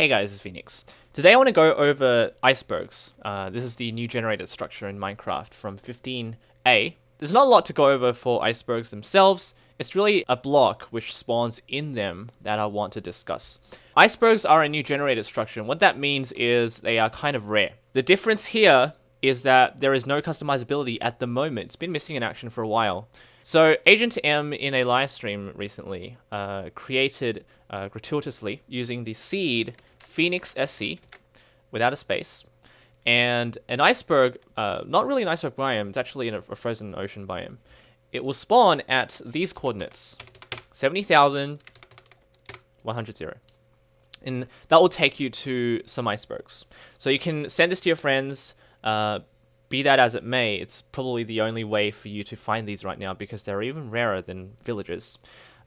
Hey guys, it's Phoenix. Today I want to go over icebergs. This is the new generated structure in Minecraft from 15a. There's not a lot to go over for icebergs themselves. It's really a block which spawns in them that I want to discuss. Icebergs are a new generated structure, and what that means is they are kind of rare. The difference here is that there is no customizability at the moment. It's been missing in action for a while. So Agent M in a live stream recently created gratuitously using the seed PhoenixSC without a space and an iceberg, not really an iceberg biome, it's actually in a frozen ocean biome. It will spawn at these coordinates, 70,100. And that will take you to some icebergs. So you can send this to your friends, be that as it may, it's probably the only way for you to find these right now because they're even rarer than villages.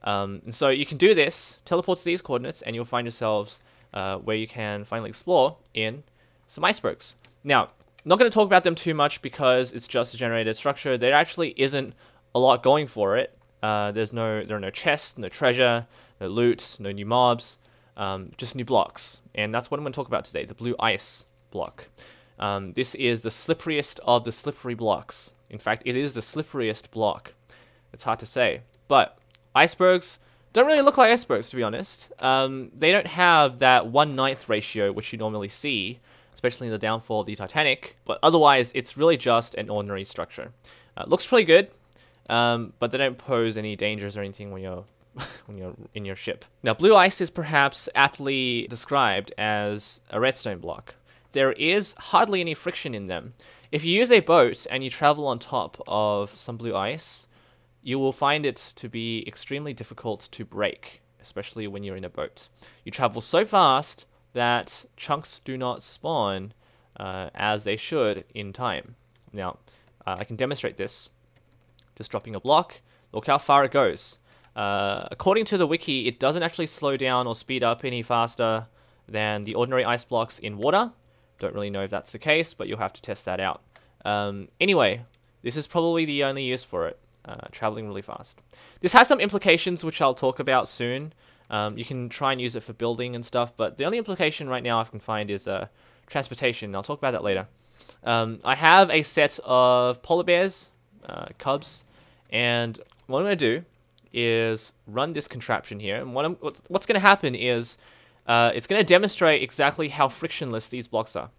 And so you can do this, teleport to these coordinates, and you'll find yourselves where you can finally explore in some icebergs. Now, I'm not going to talk about them too much because it's just a generated structure. There actually isn't a lot going for it. There are no chests, no treasure, no loot, no new mobs, just new blocks. And that's what I'm going to talk about today, the blue ice block. This is the slipperiest of the slippery blocks. In fact, it is the slipperiest block. It's hard to say. But icebergs don't really look like icebergs, to be honest. They don't have that 1/9 ratio, which you normally see, especially in the downfall of the Titanic. But otherwise, it's really just an ordinary structure. Looks pretty good, but they don't pose any dangers or anything when you're when you're in your ship. Now, blue ice is perhaps aptly described as a redstone block. There is hardly any friction in them. If you use a boat and you travel on top of some blue ice, you will find it to be extremely difficult to break, especially when you're in a boat. You travel so fast that chunks do not spawn as they should in time. Now, I can demonstrate this. Just dropping a block. Look how far it goes. According to the wiki, it doesn't actually slow down or speed up any faster than the ordinary ice blocks in water. Don't really know if that's the case, but you'll have to test that out. Anyway, this is probably the only use for it, traveling really fast. This has some implications which I'll talk about soon. You can try and use it for building and stuff, but the only implication right now I can find is transportation. I'll talk about that later. I have a set of polar bears, cubs, and what I'm going to do is run this contraption here. And what's going to happen is it's going to demonstrate exactly how frictionless these blocks are.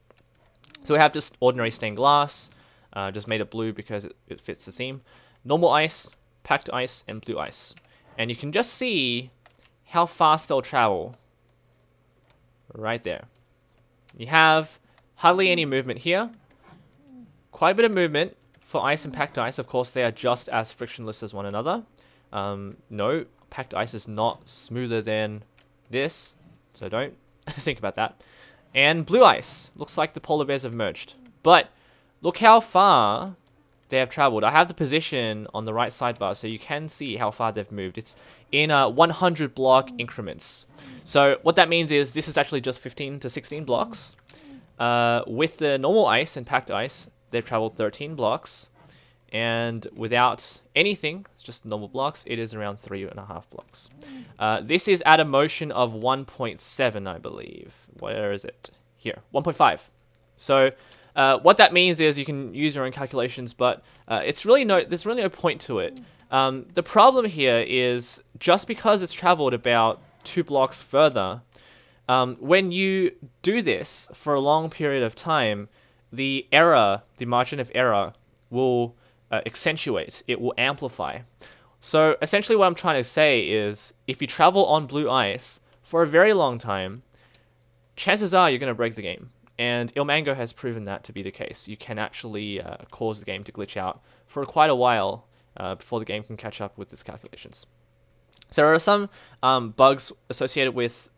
So we have just ordinary stained glass, just made it blue because it fits the theme. Normal ice, packed ice, and blue ice. And you can just see how fast they'll travel. Right there. You have hardly any movement here. Quite a bit of movement for ice and packed ice. Of course, they are just as frictionless as one another. No, packed ice is not smoother than this. So don't think about that. And blue ice. Looks like the polar bears have merged. But look how far they have traveled. I have the position on the right sidebar so you can see how far they've moved. It's in 100 block increments. So what that means is this is actually just 15 to 16 blocks. With the normal ice and packed ice, they've traveled 13 blocks. And without anything, it's just normal blocks, it is around 3.5 blocks. This is at a motion of 1.7, I believe. Where is it? Here, 1.5. So what that means is you can use your own calculations, but there's really no point to it. The problem here is just because it's traveled about 2 blocks further, when you do this for a long period of time, the margin of error will accentuate, it will amplify. So essentially what I'm trying to say is if you travel on blue ice for a very long time, chances are you're going to break the game. And Ilmango has proven that to be the case. You can actually cause the game to glitch out for quite a while before the game can catch up with its calculations. So there are some bugs associated with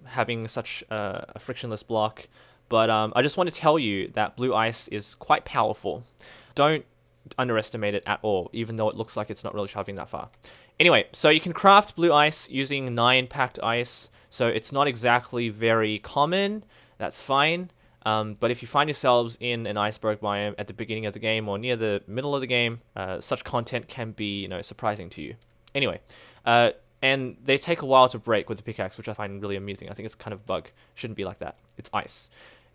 having such a frictionless block, but I just want to tell you that blue ice is quite powerful. Don't underestimate it at all, even though it looks like it's not really traveling that far. Anyway, so you can craft blue ice using 9 packed ice, so it's not exactly very common. That's fine. But if you find yourselves in an iceberg biome at the beginning of the game or near the middle of the game, such content can be surprising to you. Anyway, and they take a while to break with the pickaxe, which I find really amusing. I think it's kind of a bug. Shouldn't be like that. It's ice.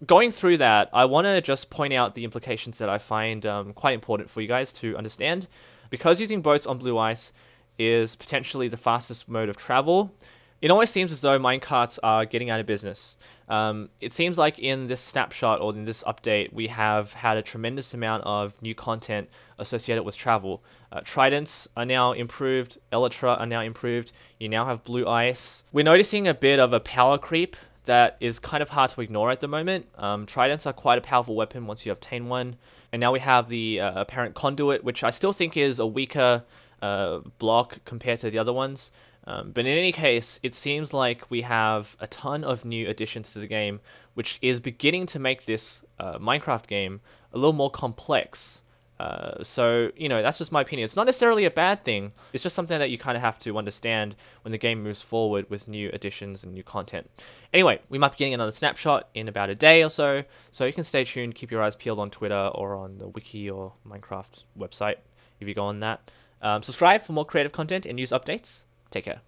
Going through that, I want to just point out the implications that I find quite important for you guys to understand. Because using boats on blue ice is potentially the fastest mode of travel, it always seems as though minecarts are getting out of business. It seems like in this snapshot or in this update, we have had a tremendous amount of new content associated with travel. Tridents are now improved, Elytra are now improved, you now have blue ice. We're noticing a bit of a power creep that is kind of hard to ignore at the moment. Tridents are quite a powerful weapon once you obtain one. And now we have the apparent conduit, which I still think is a weaker block compared to the other ones. But in any case, it seems like we have a ton of new additions to the game, which is beginning to make this Minecraft game a little more complex. So, you know, that's just my opinion. It's not necessarily a bad thing. It's just something that you kind of have to understand when the game moves forward with new additions and new content. Anyway, we might be getting another snapshot in about a day or so. So you can stay tuned, keep your eyes peeled on Twitter or on the Wiki or Minecraft website if you go on that. Subscribe for more creative content and news updates. Take care.